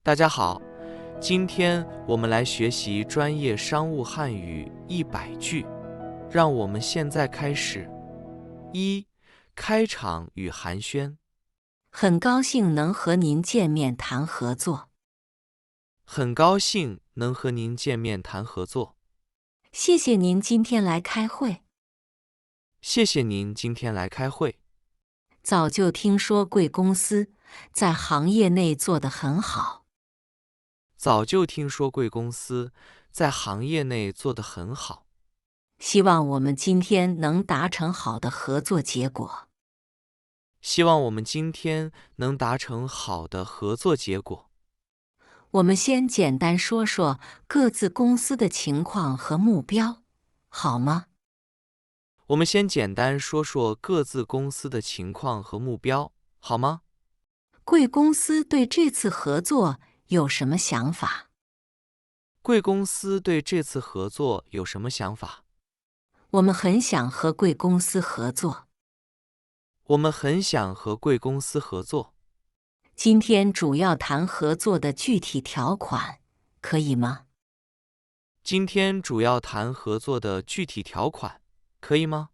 大家好，今天我们来学习专业商务汉语100句。让我们现在开始。1. 开场与寒暄。很高兴能和您见面谈合作。很高兴能和您见面谈合作。谢谢您今天来开会。谢谢您今天来开会。早就听说贵公司在行业内做得很好。早就听说贵公司在行业内做得很好。希望我们今天能达成好的合作结果。希望我们今天能达成好的合作结果。我们先简单说说各自公司的情况和目标，好吗？我们先简单说说各自公司的情况和目标，好吗？贵公司对这次合作有什么想法？贵公司对这次合作有什么想法？我们很想和贵公司合作。我们很想和贵公司合作。今天主要谈合作的具体条款，可以吗？今天主要谈合作的具体条款，可以吗？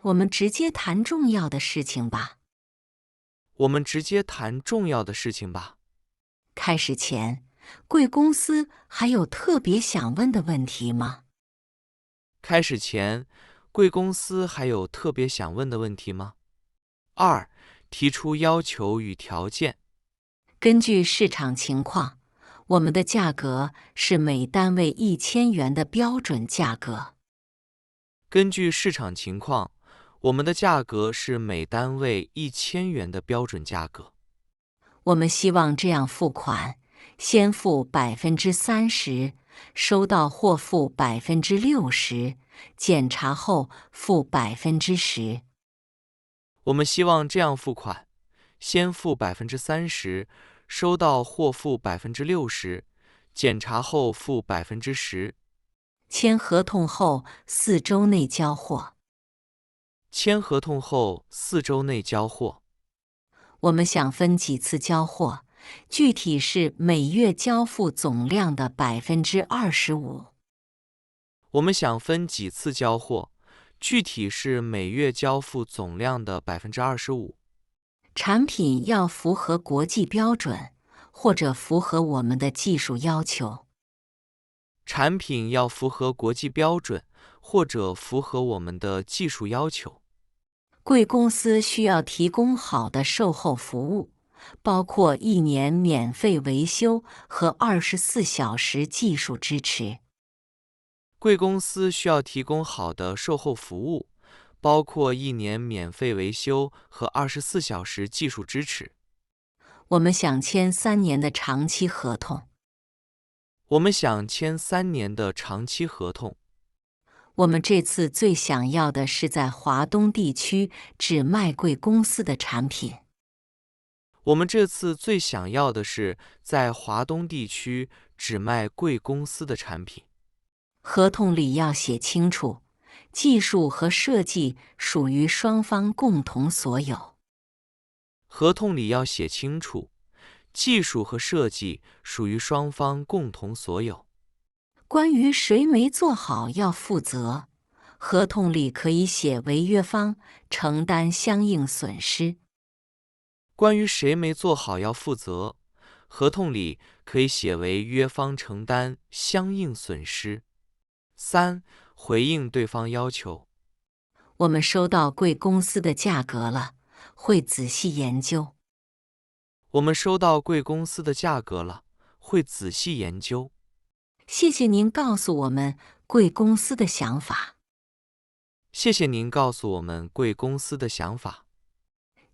我们直接谈重要的事情吧。我们直接谈重要的事情吧。开始前，贵公司还有特别想问的问题吗？开始前，贵公司还有特别想问的问题吗？2. 提出要求与条件。根据市场情况，我们的价格是每单位1000元的标准价格。根据市场情况，我们的价格是每单位1000元的标准价格。我们希望这样付款：先付30%，收到货付60%，检查后付10%。我们希望这样付款：先付30%，收到货付60%，检查后付10%。签合同后4周内交货。签合同后4周内交货。我们想分几次交货，具体是每月交付总量的25%。我们想分几次交货，具体是每月交付总量的25%。产品要符合国际标准，或者符合我们的技术要求。产品要符合国际标准，或者符合我们的技术要求。贵公司需要提供好的售后服务，包括1年免费维修和24小时技术支持。贵公司需要提供好的售后服务，包括1年免费维修和24小时技术支持。我们想签3年的长期合同。我们想签3年的长期合同。我们这次最想要的是在华东地区只卖贵公司的产品。我们这次最想要的是在华东地区只卖贵公司的产品。合同里要写清楚，技术和设计属于双方共同所有。合同里要写清楚，技术和设计属于双方共同所有。关于谁没做好要负责，合同里可以写违约方承担相应损失。关于谁没做好要负责，合同里可以写违约方承担相应损失。3. 回应对方要求。我们收到贵公司的价格了，会仔细研究。我们收到贵公司的价格了，会仔细研究。谢谢您告诉我们贵公司的想法。谢谢您告诉我们贵公司的想法。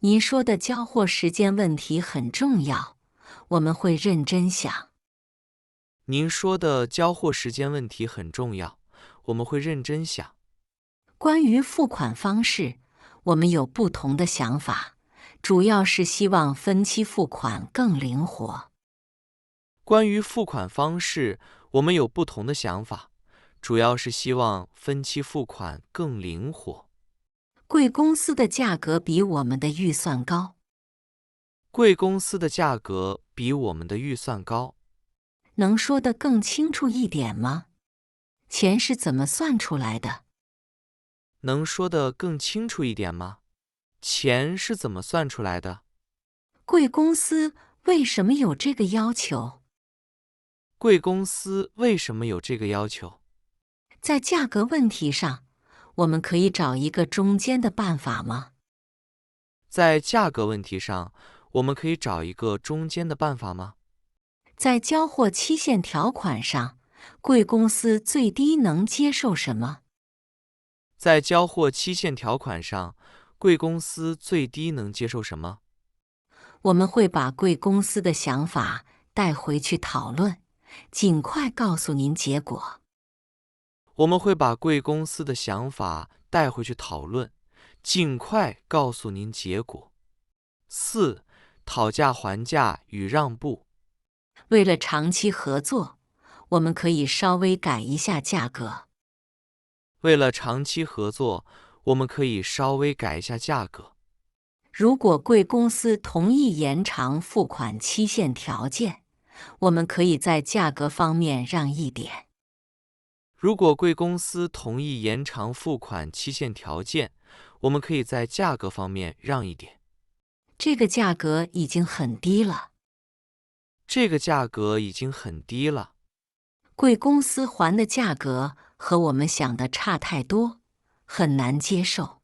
您说的交货时间问题很重要，我们会认真想。您说的交货时间问题很重要，我们会认真想。关于付款方式，我们有不同的想法，主要是希望分期付款更灵活。关于付款方式，我们有不同的想法，主要是希望分期付款更灵活。贵公司的价格比我们的预算高。贵公司的价格比我们的预算高。能说得更清楚一点吗？钱是怎么算出来的？能说得更清楚一点吗？钱是怎么算出来的？贵公司为什么有这个要求？贵公司为什么有这个要求？在价格问题上，我们可以找一个中间的办法吗？在价格问题上，我们可以找一个中间的办法吗？在交货期限条款上，贵公司最低能接受什么？在交货期限条款上，贵公司最低能接受什么？我们会把贵公司的想法带回去讨论，尽快告诉您结果。我们会把贵公司的想法带回去讨论，尽快告诉您结果。4. 讨价还价与让步。为了长期合作，我们可以稍微改一下价格。为了长期合作，我们可以稍微改一下价格。如果贵公司同意延长付款期限条件，我们可以在价格方面让一点。如果贵公司同意延长付款期限条件，我们可以在价格方面让一点。这个价格已经很低了。这个价格已经很低了。贵公司还的价格和我们想的差太多，很难接受。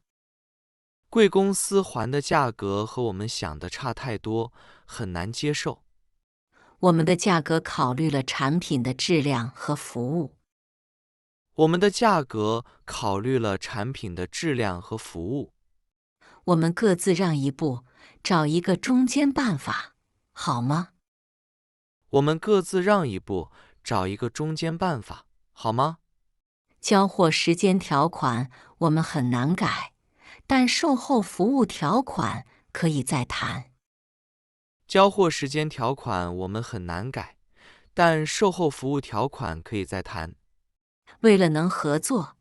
贵公司还的价格和我们想的差太多，很难接受。我们的价格考虑了产品的质量和服务。我们的价格考虑了产品的质量和服务。我们各自让一步，找一个中间办法，好吗？我们各自让一步，找一个中间办法，好吗？交货时间条款我们很难改，但售后服务条款可以再谈。交货时间条款我们很难改，但售后服务条款可以再谈。为了能合作，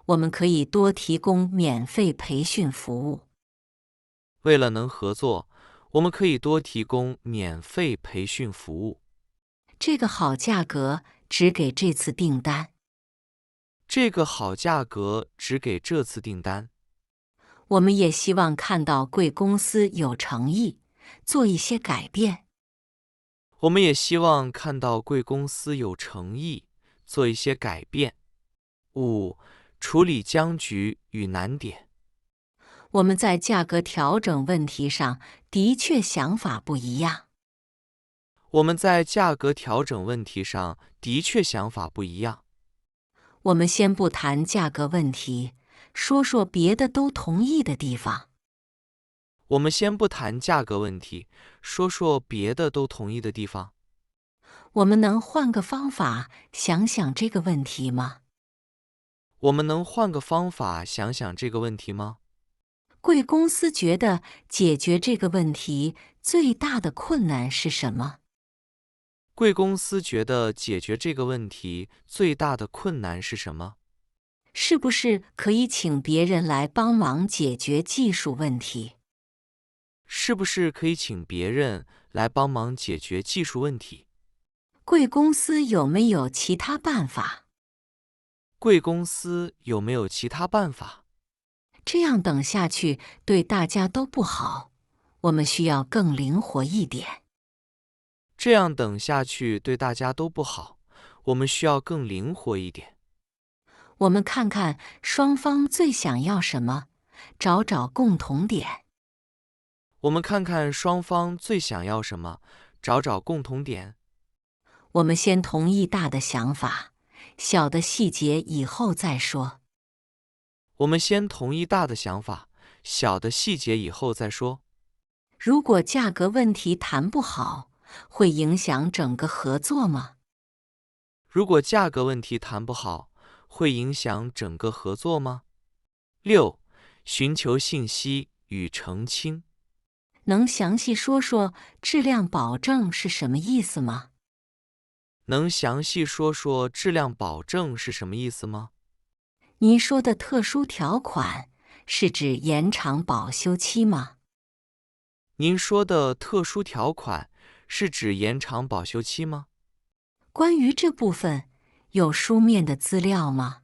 我们可以多提供免费培训服务。为了能合作，我们可以多提供免费培训服务。这个好价格只给这次订单。这个好价格只给这次订单。我们也希望看到贵公司有诚意，做一些改变。我们也希望看到贵公司有诚意，做一些改变。5. 处理僵局与难点。我们在价格调整问题上的确想法不一样。我们在价格调整问题上的确想法不一样。我们先不谈价格问题，说说别的都同意的地方。我们先不谈价格问题，说说别的都同意的地方。我们能换个方法想想这个问题吗？我们能换个方法想想这个问题吗？贵公司觉得解决这个问题最大的困难是什么？贵公司觉得解决这个问题最大的困难是什么？是不是可以请别人来帮忙解决技术问题？是不是可以请别人来帮忙解决技术问题？贵公司有没有其他办法？贵公司有没有其他办法？这样等下去对大家都不好，我们需要更灵活一点。这样等下去对大家都不好，我们需要更灵活一点。我们看看双方最想要什么，找找共同点。我们看看双方最想要什么，找找共同点。我们先同意大的想法，小的细节以后再说。我们先同意大的想法，小的细节以后再说。如果价格问题谈不好，会影响整个合作吗？如果价格问题谈不好，会影响整个合作吗？6. 寻求信息与澄清。能详细说说质量保证是什么意思吗？能详细说说质量保证是什么意思吗？您说的特殊条款是指延长保修期吗？您说的特殊条款是指延长保修期吗？关于这部分，有书面的资料吗？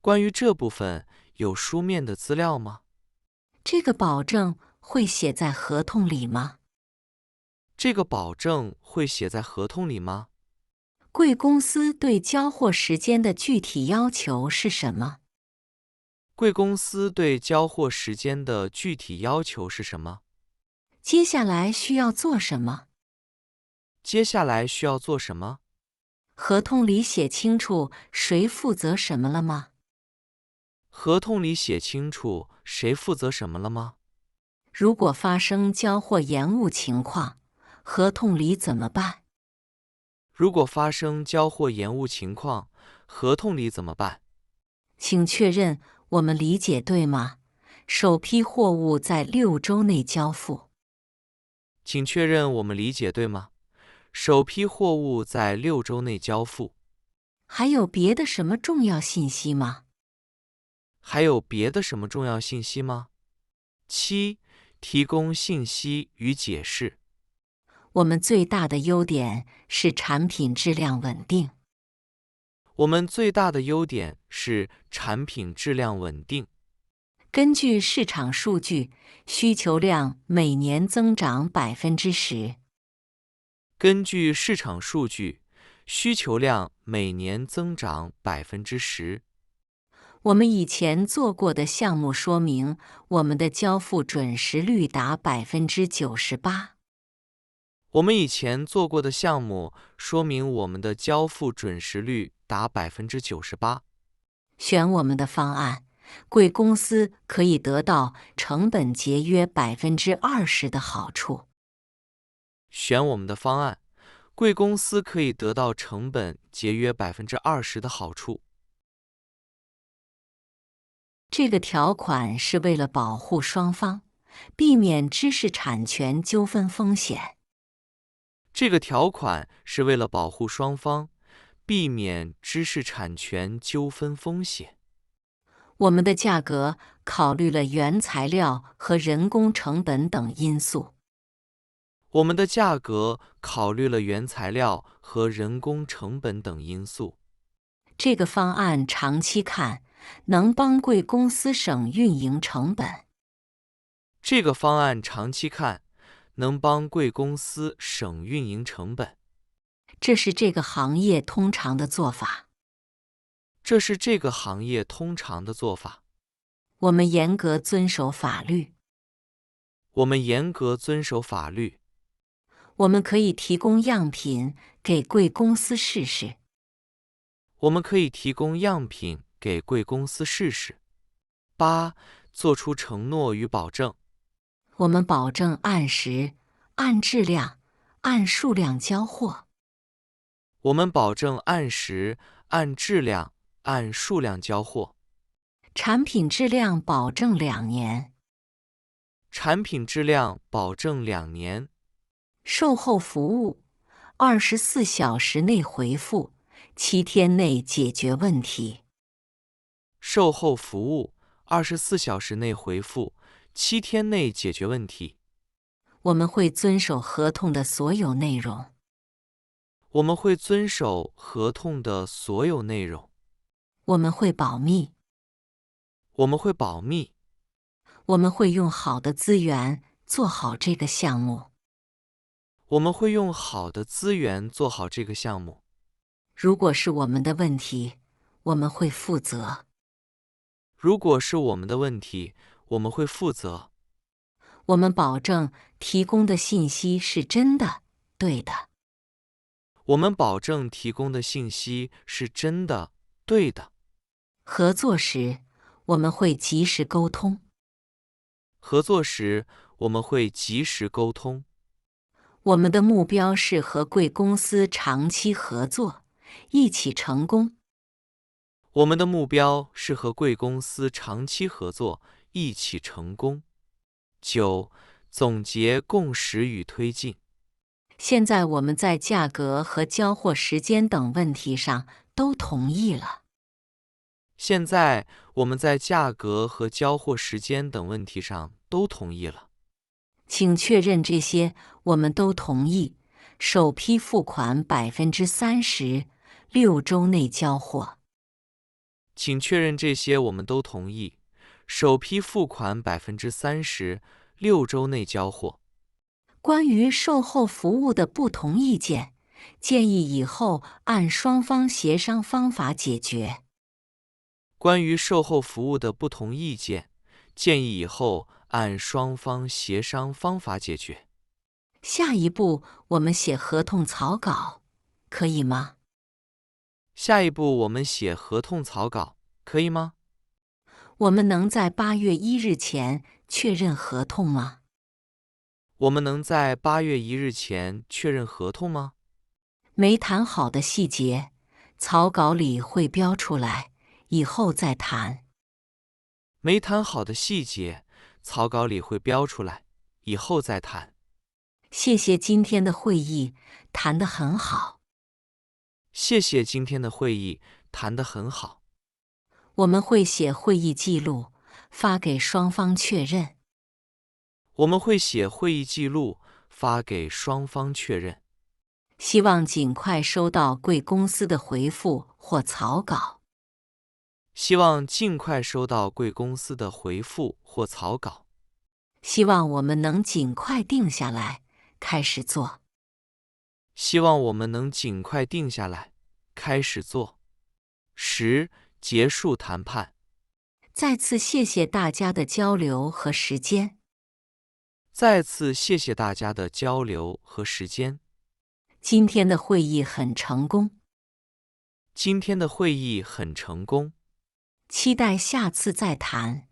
关于这部分有书面的资料吗？这个保证会写在合同里吗？这个保证会写在合同里吗？贵公司对交货时间的具体要求是什么？贵公司对交货时间的具体要求是什么？接下来需要做什么？接下来需要做什么？合同里写清楚谁负责什么了吗？合同里写清楚谁负责什么了吗？如果发生交货延误情况，合同里怎么办？如果发生交货延误情况，合同里怎么办？请确认我们理解对吗？首批货物在6周内交付。请确认我们理解对吗？首批货物在6周内交付。还有别的什么重要信息吗？还有别的什么重要信息吗？7. 提供信息与解释。我们最大的优点是产品质量稳定。我们最大的优点是产品质量稳定。根据市场数据，需求量每年增长10%。根据市场数据，需求量每年增长10%。我们以前做过的项目说明，我们的交付准时率达98%。我们以前做过的项目说明我们的交付准时率达98%。选我们的方案，贵公司可以得到成本节约20%的好处。选我们的方案，贵公司可以得到成本节约20%的好处。这个条款是为了保护双方，避免知识产权纠纷风险。这个条款是为了保护双方，避免知识产权纠纷风险。我们的价格考虑了原材料和人工成本等因素。我们的价格考虑了原材料和人工成本等因素。这个方案长期看能帮贵公司省运营成本。这个方案长期看能帮贵公司省运营成本。这是这个行业通常的做法。这是这个行业通常的做法。我们严格遵守法律。我们严格遵守法律。我们可以提供样品给贵公司试试。我们可以提供样品给贵公司试试。8. 做出承诺与保证。我们保证按时、按质量、按数量交货。我们保证按时、按质量、按数量交货。产品质量保证2年。产品质量保证2年。售后服务24小时内回复，7天内解决问题。售后服务24小时内回复，7天内解决问题。我们会遵守合同的所有内容。我们会遵守合同的所有内容。我们会保密。我们会保密。我们会用好的资源做好这个项目。我们会用好的资源做好这个项目。如果是我们的问题，我们会负责。如果是我们的问题，我们会负责。我们保证提供的信息是真的、对的。我们保证提供的信息是真的、对的。合作时，我们会及时沟通。合作时，我们会及时沟通。我们的目标是和贵公司长期合作，一起成功。我们的目标是和贵公司长期合作，一起成功。9. 总结共识与推进。现在我们在价格和交货时间等问题上都同意了。现在我们在价格和交货时间等问题上都同意了。请确认这些我们都同意。首批付款30%，6周内交货。请确认这些我们都同意。首批付款30%，6周内交货。关于售后服务的不同意见，建议以后按双方协商方法解决。关于售后服务的不同意见，建议以后按双方协商方法解决。下一步，我们写合同草稿，可以吗？下一步，我们写合同草稿，可以吗？我们能在8月1日前确认合同吗？我们能在8月1日前确认合同吗？没谈好的细节，草稿里会标出来，以后再谈。没谈好的细节，草稿里会标出来，以后再谈。谢谢今天的会议，谈得很好。谢谢今天的会议，谈得很好。我们会写会议记录，发给双方确认。我们会写会议记录，发给双方确认。希望尽快收到贵公司的回复或草稿。希望尽快收到贵公司的回复或草稿。希望我们能尽快定下来，开始做。希望我们能尽快定下来，开始做。10. 结束谈判。再次谢谢大家的交流和时间。再次谢谢大家的交流和时间。今天的会议很成功。今天的会议很成功。期待下次再谈。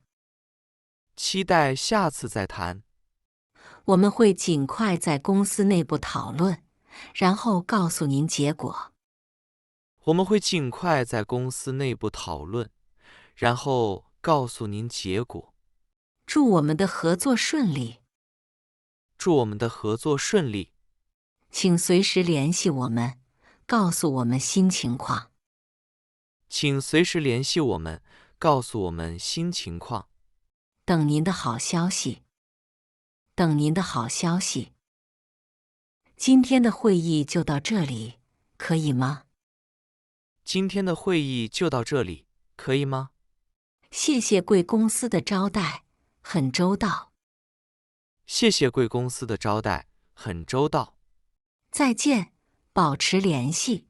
期待下次再谈。我们会尽快在公司内部讨论，然后告诉您结果。我们会尽快在公司内部讨论，然后告诉您结果。祝我们的合作顺利。祝我们的合作顺利。请随时联系我们，告诉我们新情况。请随时联系我们，告诉我们新情况。等您的好消息。等您的好消息。今天的会议就到这里，可以吗？今天的会议就到这里，可以吗？谢谢贵公司的招待，很周到。谢谢贵公司的招待，很周到。再见，保持联系。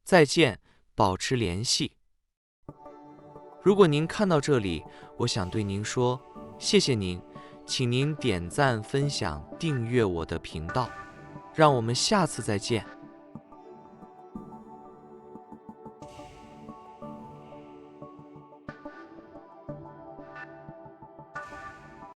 再见，保持联系。如果您看到这里，我想对您说，谢谢您，请您点赞、分享、订阅我的频道，让我们下次再见。